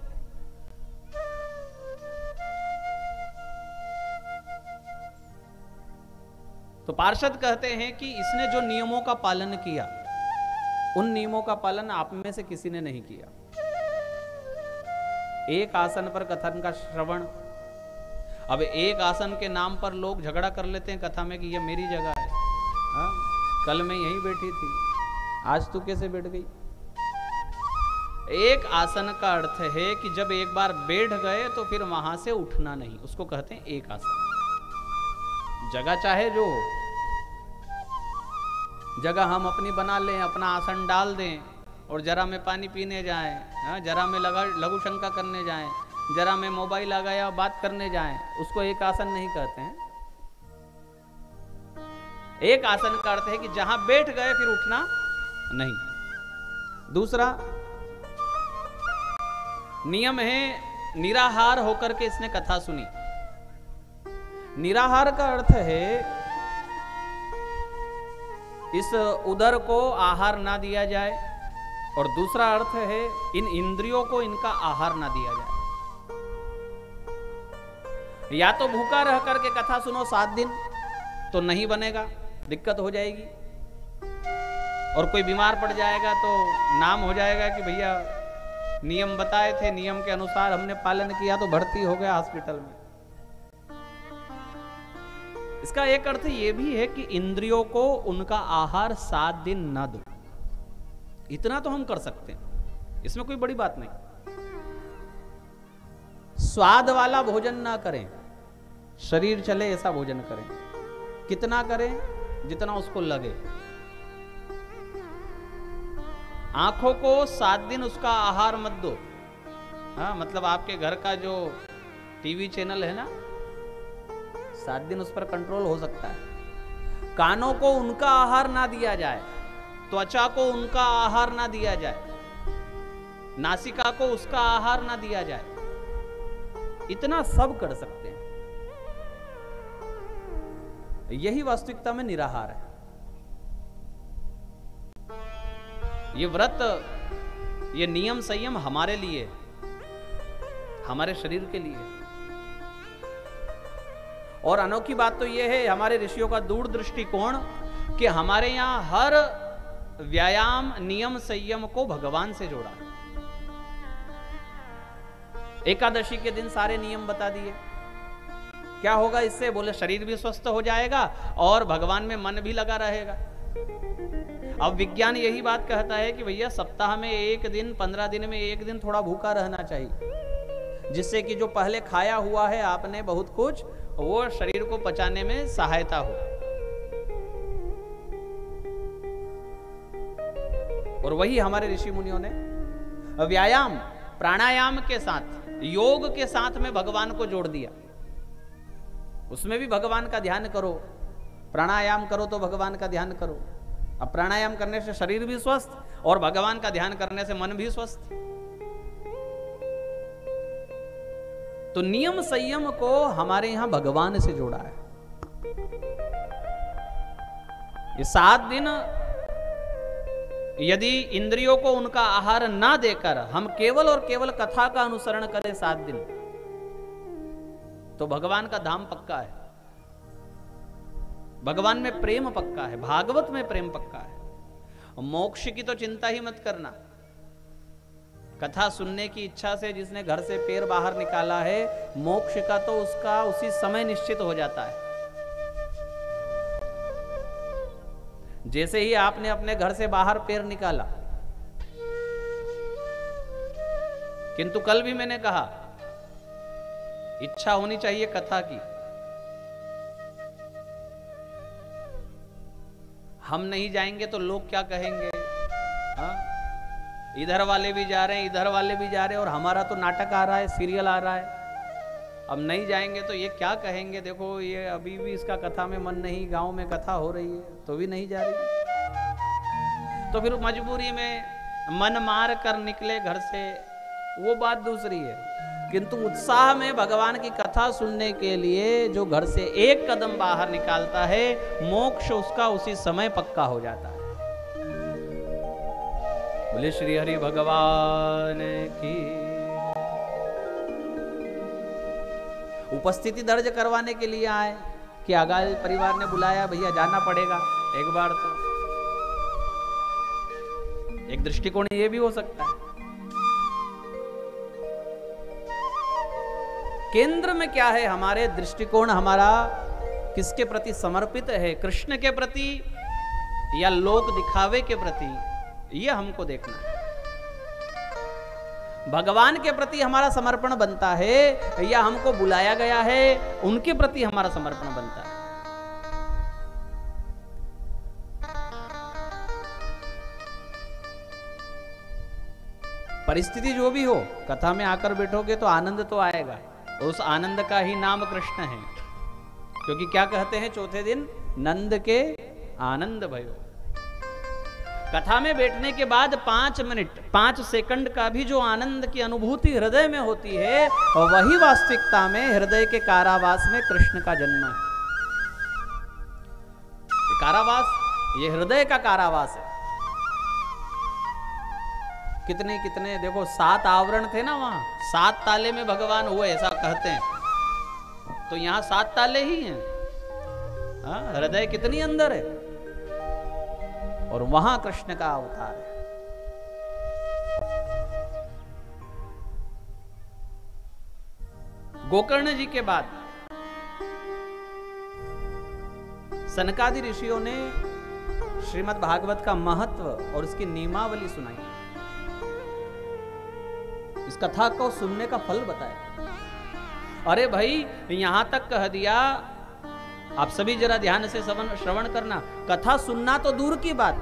तो पार्षद कहते हैं कि इसने जो नियमों का पालन किया, उन नियमों का पालन आप में से किसी ने नहीं किया। एक आसन पर कथन का श्रवण, अब एक आसन के नाम पर लोग झगड़ा कर लेते हैं कथा में कि यह मेरी जगह है। हाँ? कल मैं यहीं बैठी थी, आज तू कैसे बैठ गई? एक आसन का अर्थ है कि जब एक बार बैठ गए तो फिर वहां से उठना नहीं, उसको कहते हैं एक आसन। जगह चाहे जो हो, जगह हम अपनी बना लें, अपना आसन डाल दें और जरा में पानी पीने जाएं, जरा में लघु शंका करने जाएं, जरा में मोबाइल आ गया बात करने जाएं, उसको एक आसन नहीं कहते हैं। एक आसन का अर्थ है कि जहां बैठ गए फिर उठना नहीं। दूसरा नियम है, निराहार होकर के इसने कथा सुनी। निराहार का अर्थ है इस उदर को आहार ना दिया जाए, और दूसरा अर्थ है इन इंद्रियों को इनका आहार ना दिया जाए। या तो भूखा रह करके कथा सुनो 7 दिन तो नहीं बनेगा, दिक्कत हो जाएगी, और कोई बीमार पड़ जाएगा तो नाम हो जाएगा कि भैया नियम बताए थे, नियम के अनुसार हमने पालन किया तो भर्ती हो गया हॉस्पिटल में। इसका एक अर्थ यह भी है कि इंद्रियों को उनका आहार 7 दिन न दो। इतना तो हम कर सकते हैं, इसमें कोई बड़ी बात नहीं। स्वाद वाला भोजन ना करें, शरीर चले ऐसा भोजन करें। कितना करें? जितना उसको लगे। आंखों को 7 दिन उसका आहार मत दो। हाँ, मतलब आपके घर का जो टीवी चैनल है ना, 7 दिन उस पर कंट्रोल हो सकता है। कानों को उनका आहार ना दिया जाए, त्वचा को उनका आहार ना दिया जाए, नासिका को उसका आहार ना दिया जाए। इतना सब कर सकते हैं। यही वास्तविकता में निराहार है। ये व्रत ये नियम संयम हमारे लिए, हमारे शरीर के लिए। और अनोखी बात तो यह है हमारे ऋषियों का दूर दृष्टिकोण कि हमारे यहां हर व्यायाम नियम संयम को भगवान से जोड़ा। एकादशी के दिन सारे नियम बता दिए। क्या होगा इससे? बोले शरीर भी स्वस्थ हो जाएगा और भगवान में मन भी लगा रहेगा। अब विज्ञान यही बात कहता है कि भैया सप्ताह में एक दिन, 15 दिन में एक दिन थोड़ा भूखा रहना चाहिए, जिससे कि जो पहले खाया हुआ है आपने बहुत कुछ, वो शरीर को पचाने में सहायता हो। और वही हमारे ऋषि मुनियों ने व्यायाम प्राणायाम के साथ, योग के साथ में भगवान को जोड़ दिया। उसमें भी भगवान का ध्यान करो, प्राणायाम करो तो भगवान का ध्यान करो। अब प्राणायाम करने से शरीर भी स्वस्थ और भगवान का ध्यान करने से मन भी स्वस्थ। तो नियम संयम को हमारे यहां भगवान से जोड़ा है। ये 7 दिन यदि इंद्रियों को उनका आहार ना देकर हम केवल और केवल कथा का अनुसरण करें 7 दिन, तो भगवान का धाम पक्का है, भगवान में प्रेम पक्का है, भागवत में प्रेम पक्का है। मोक्ष की तो चिंता ही मत करना। कथा सुनने की इच्छा से जिसने घर से पैर बाहर निकाला है, मोक्ष का तो उसका उसी समय निश्चित हो जाता है। जैसे ही आपने अपने घर से बाहर पैर निकाला। किंतु कल भी मैंने कहा, इच्छा होनी चाहिए कथा की। हम नहीं जाएंगे तो लोग क्या कहेंगे? हाँ? इधर वाले भी जा रहे हैं, इधर वाले भी जा रहे हैं, और हमारा तो नाटक आ रहा है, सीरियल आ रहा है। अब नहीं जाएंगे तो ये क्या कहेंगे? देखो ये अभी भी इसका कथा में मन नहीं, गांव में कथा हो रही है तो भी नहीं जा रही। तो फिर मजबूरी में मन मार कर निकले घर से, वो बात दूसरी है। किंतु उत्साह में भगवान की कथा सुनने के लिए जो घर से एक कदम बाहर निकालता है, मोक्ष उसका उसी समय पक्का हो जाता है। बोले श्री हरि भगवान की। उपस्थिति दर्ज करवाने के लिए आए कि अगाल परिवार ने बुलाया, भैया जाना पड़ेगा एक बार। तो एक दृष्टिकोण ये भी हो सकता है। केंद्र में क्या है? हमारे दृष्टिकोण हमारा किसके प्रति समर्पित है? कृष्ण के प्रति या लोक दिखावे के प्रति? यह हमको देखना है। भगवान के प्रति हमारा समर्पण बनता है या हमको बुलाया गया है उनके प्रति हमारा समर्पण बनता है? परिस्थिति जो भी हो, कथा में आकर बैठोगे तो आनंद तो आएगा, और उस आनंद का ही नाम कृष्ण है। क्योंकि क्या कहते हैं चौथे दिन? नंद के आनंद भयो। कथा में बैठने के बाद 5 मिनट 5 सेकंड का भी जो आनंद की अनुभूति हृदय में होती है, वही वास्तविकता में हृदय के कारावास में कृष्ण का जन्म है। कारावास, ये हृदय का कारावास है। कितने कितने देखो 7 आवरण थे ना वहां, 7 ताले में भगवान हुए, ऐसा कहते हैं। तो यहां 7 ताले ही हैं। हृदय कितनी अंदर है, और वहां कृष्ण का अवतार है। गोकर्ण जी के बाद सनकादि ऋषियों ने श्रीमद् भागवत का महत्व और इसकी नियमावली सुनाई, इस कथा को सुनने का फल बताया। अरे भाई, यहां तक कह दिया, आप सभी जरा ध्यान से श्रवण करना। कथा सुनना तो दूर की बात,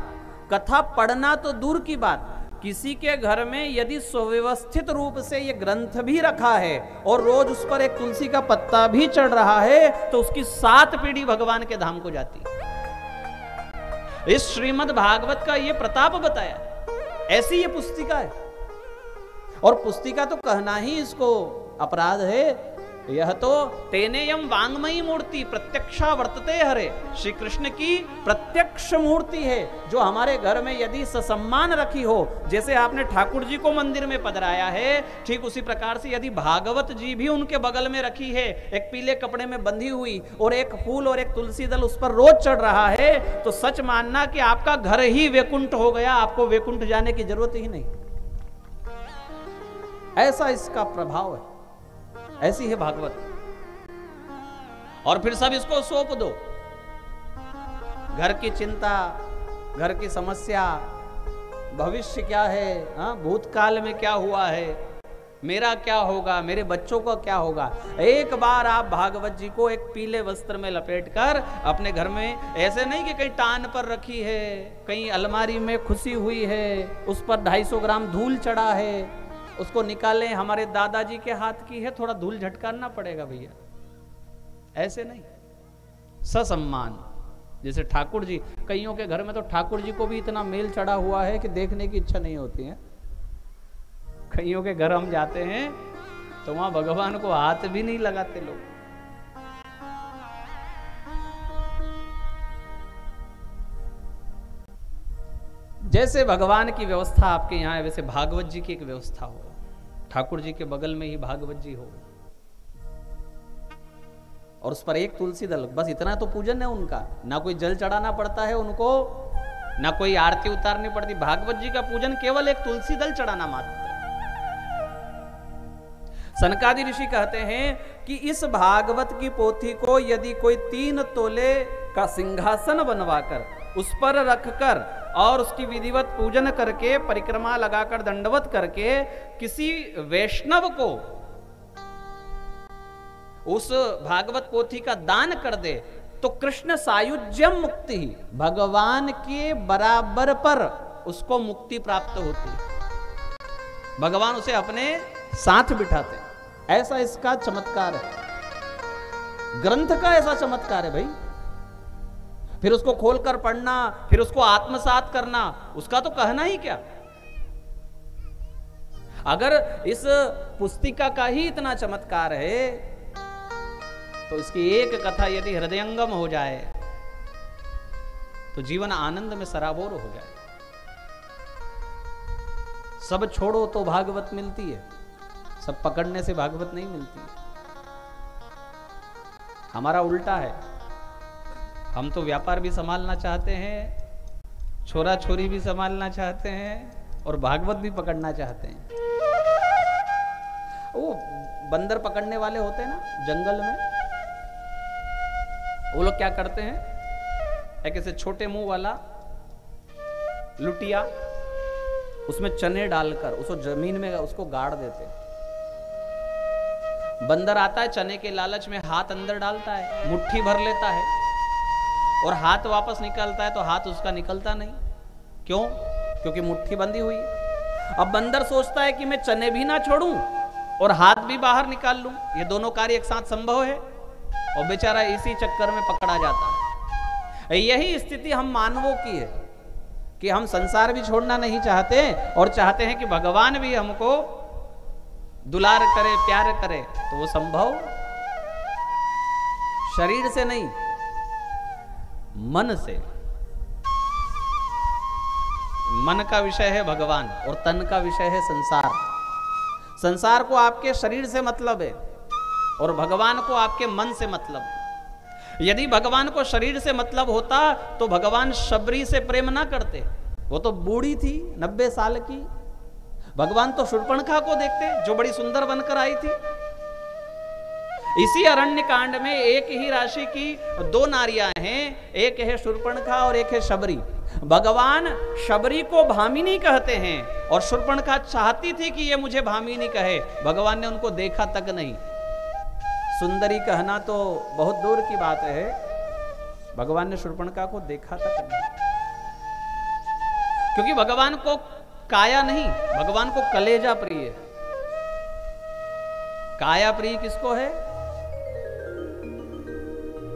कथा पढ़ना तो दूर की बात, किसी के घर में यदि सुव्यवस्थित रूप से ये ग्रंथ भी रखा है और रोज उस पर एक तुलसी का पत्ता भी चढ़ रहा है, तो उसकी 7 पीढ़ी भगवान के धाम को जाती है। इस श्रीमद् भागवत का ये प्रताप बताया, ऐसी ये पुस्तिका है। और पुस्तिका तो कहना ही इसको अपराध है, यह तो तेनेयम वांगमयी मूर्ति प्रत्यक्षा वर्तते हरे, श्री कृष्ण की प्रत्यक्ष मूर्ति है जो हमारे घर में यदि ससम्मान रखी हो, जैसे आपने ठाकुर जी को मंदिर में पधराया है, ठीक उसी प्रकार से यदि भागवत जी भी उनके बगल में रखी है, एक पीले कपड़े में बंधी हुई और एक फूल और एक तुलसी दल उस पर रोज चढ़ रहा है, तो सच मानना कि आपका घर ही वैकुंठ हो गया, आपको वैकुंठ जाने की जरूरत ही नहीं। ऐसा इसका प्रभाव है, ऐसी है भागवत। और फिर सब इसको सौंप दो, घर की चिंता, घर की समस्या, भविष्य क्या है, भूतकाल में क्या हुआ है, मेरा क्या होगा, मेरे बच्चों का क्या होगा। एक बार आप भागवत जी को एक पीले वस्त्र में लपेटकर अपने घर में, ऐसे नहीं कि कहीं टान पर रखी है, कहीं अलमारी में खुशी हुई है, उस पर 250 ग्राम धूल चढ़ा है, उसको निकालें, हमारे दादाजी के हाथ की है, थोड़ा धूल झटकारना पड़ेगा भैया, ऐसे नहीं, ससम्मान। जैसे ठाकुर जी, कईयों के घर में तो ठाकुर जी को भी इतना मेल चढ़ा हुआ है कि देखने की इच्छा नहीं होती है। कईयों के घर हम जाते हैं तो वहां भगवान को हाथ भी नहीं लगाते लोग। जैसे भगवान की व्यवस्था आपके यहाँ है, वैसे भागवत जी की एक व्यवस्था हो, ठाकुर जी के बगल में ही भागवत जी हो, और उस पर एक तुलसी दल, बस इतना तो पूजन है उनका, ना कोई जल चढ़ाना पड़ता है उनको, ना कोई आरती उतारनी पड़ती। भागवत जी का पूजन केवल एक तुलसी दल चढ़ाना मात्र है। सनकादि ऋषि कहते हैं कि इस भागवत की पोथी को यदि कोई 3 तोले का सिंहासन बनवाकर उस पर रखकर और उसकी विधिवत पूजन करके, परिक्रमा लगाकर, दंडवत करके किसी वैष्णव को उस भागवत पोथी का दान कर दे, तो कृष्ण सायुज्यम मुक्ति, भगवान के बराबर पर उसको मुक्ति प्राप्त होती है। भगवान उसे अपने साथ बिठाते, ऐसा इसका चमत्कार है। ग्रंथ का ऐसा चमत्कार है भाई। फिर उसको खोलकर पढ़ना, फिर उसको आत्मसात करना, उसका तो कहना ही क्या। अगर इस पुस्तिका का ही इतना चमत्कार है, तो इसकी एक कथा यदि हृदयंगम हो जाए तो जीवन आनंद में सराबोर हो जाए। सब छोड़ो तो भागवत मिलती है, सब पकड़ने से भागवत नहीं मिलती। हमारा उल्टा है, हम तो व्यापार भी संभालना चाहते हैं, छोरा छोरी भी संभालना चाहते हैं, और भागवत भी पकड़ना चाहते हैं। वो बंदर पकड़ने वाले होते हैं ना जंगल में, वो लोग क्या करते हैं, एक ऐसे छोटे मुंह वाला लुटिया, उसमें चने डालकर उसको जमीन में उसको गाड़ देते हैं। बंदर आता है, चने के लालच में हाथ अंदर डालता है, मुट्ठी भर लेता है और हाथ वापस निकालता है तो हाथ उसका निकलता नहीं। क्यों? क्योंकि मुट्ठी बंधी हुई। अब बंदर सोचता है कि मैं चने भी ना छोड़ूं और हाथ भी बाहर निकाल लूं, ये दोनों कार्य एक साथ संभव है, और बेचारा इसी चक्कर में पकड़ा जाता है। यही स्थिति हम मानवों की है कि हम संसार भी छोड़ना नहीं चाहते और चाहते हैं कि भगवान भी हमको दुलार करे, प्यार करे। तो वो संभव शरीर से नहीं, मन से। मन का विषय है भगवान और तन का विषय है संसार। संसार को आपके शरीर से मतलब है और भगवान को आपके मन से मतलब है। यदि भगवान को शरीर से मतलब होता तो भगवान शबरी से प्रेम ना करते। वो तो बूढ़ी थी 90 साल की, भगवान तो शूर्पणखा को देखते जो बड़ी सुंदर बनकर आई थी। इसी अरण्य कांड में एक ही राशि की 2 नारियां हैं, एक है शूर्पणखा और एक है शबरी। भगवान शबरी को भामिनी कहते हैं और शूर्पणखा चाहती थी कि ये मुझे भामिनी कहे, भगवान ने उनको देखा तक नहीं। सुंदरी कहना तो बहुत दूर की बात है, भगवान ने शूर्पणखा को देखा तक नहीं। क्योंकि भगवान को काया नहीं, भगवान को कलेजा प्रिय है। काया प्रिय किसको है?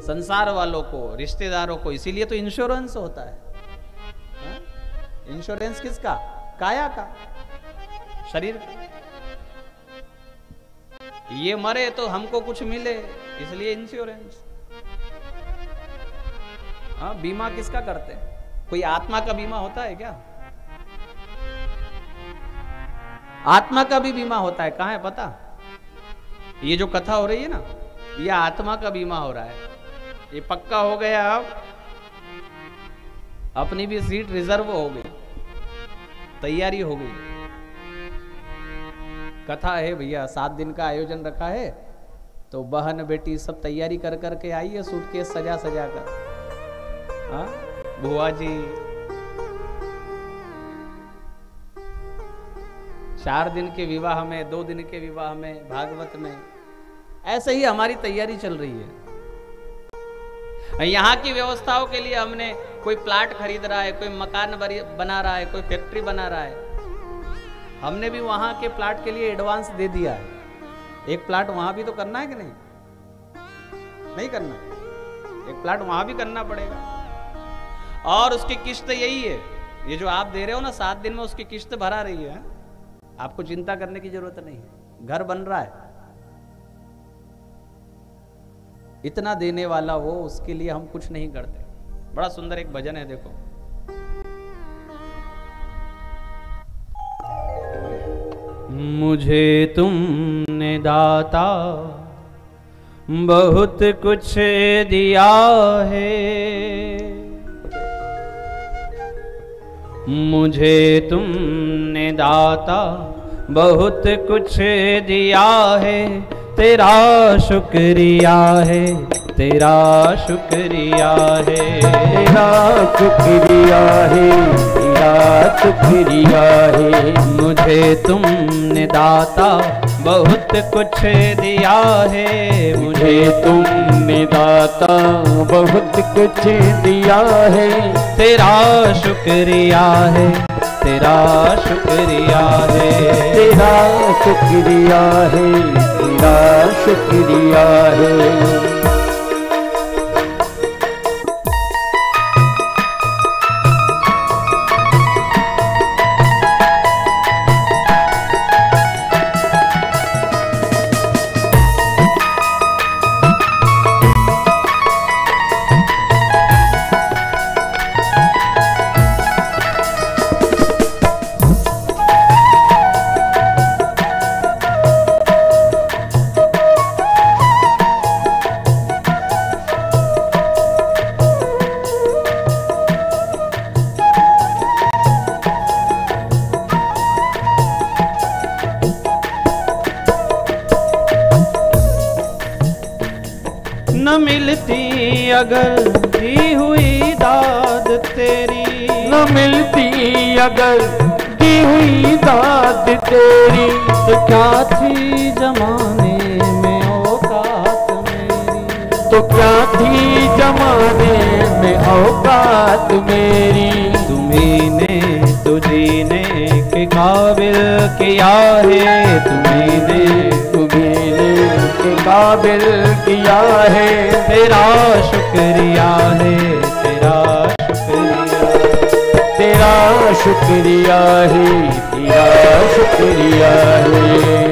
संसार वालों को, रिश्तेदारों को। इसीलिए तो इंश्योरेंस होता है। इंश्योरेंस किसका? काया का, शरीर का। ये मरे तो हमको कुछ मिले, इसलिए इंश्योरेंस। हाँ, बीमा किसका करते हैं? कोई आत्मा का बीमा होता है क्या? आत्मा का भी बीमा होता है, कहाँ है पता? ये जो कथा हो रही है ना, ये आत्मा का बीमा हो रहा है। ये पक्का हो गया, अब अपनी भी सीट रिजर्व हो गई, तैयारी हो गई। कथा है भैया, 7 दिन का आयोजन रखा है, तो बहन बेटी सब तैयारी कर करके आई है, सूटकेस सजा सजा कर। हाँ, बुआ जी 4 दिन के विवाह में, 2 दिन के विवाह में, भागवत में, ऐसे ही हमारी तैयारी चल रही है। यहाँ की व्यवस्थाओं के लिए हमने कोई प्लाट खरीद रहा है, कोई मकान बना रहा है, कोई फैक्ट्री बना रहा है, हमने भी वहां के प्लाट के लिए एडवांस दे दिया है। एक प्लाट वहां भी तो करना है कि नहीं? नहीं करना, एक प्लाट वहां भी करना पड़ेगा। और उसकी किस्त यही है, ये जो आप दे रहे हो ना 7 दिन में, उसकी किस्त भरा रही है। आपको चिंता करने की जरूरत नहीं है, घर बन रहा है। इतना देने वाला वो, उसके लिए हम कुछ नहीं करते। बड़ा सुंदर एक भजन है, देखो। मुझे तुमने दाता बहुत कुछ दिया है, मुझे तुमने दाता बहुत कुछ दिया है, तेरा शुक्रिया है, तेरा शुक्रिया है, तेरा शुक्रिया है, तेरा शुक्रिया है। मुझे तुमने दाता बहुत कुछ दिया है, मुझे तुमने दाता बहुत कुछ दिया है, तेरा शुक्रिया है, तेरा शुक्रिया है, तेरा शुक्रिया है, तेरा शुक्रिया है। न मिलती अगर दी हुई दाद तेरी, न मिलती अगर दी हुई दाद तेरी, तो क्या थी जमाने में औकात मेरी, तो क्या थी जमाने में औकात मेरी। तुम्ही ने तो जीने के काबिल किया है, तुम्ही ने के काबिल किया है, तेरा शुक्रिया है, तेरा शुक्रिया, तेरा शुक्रिया है, तेरा शुक्रिया है।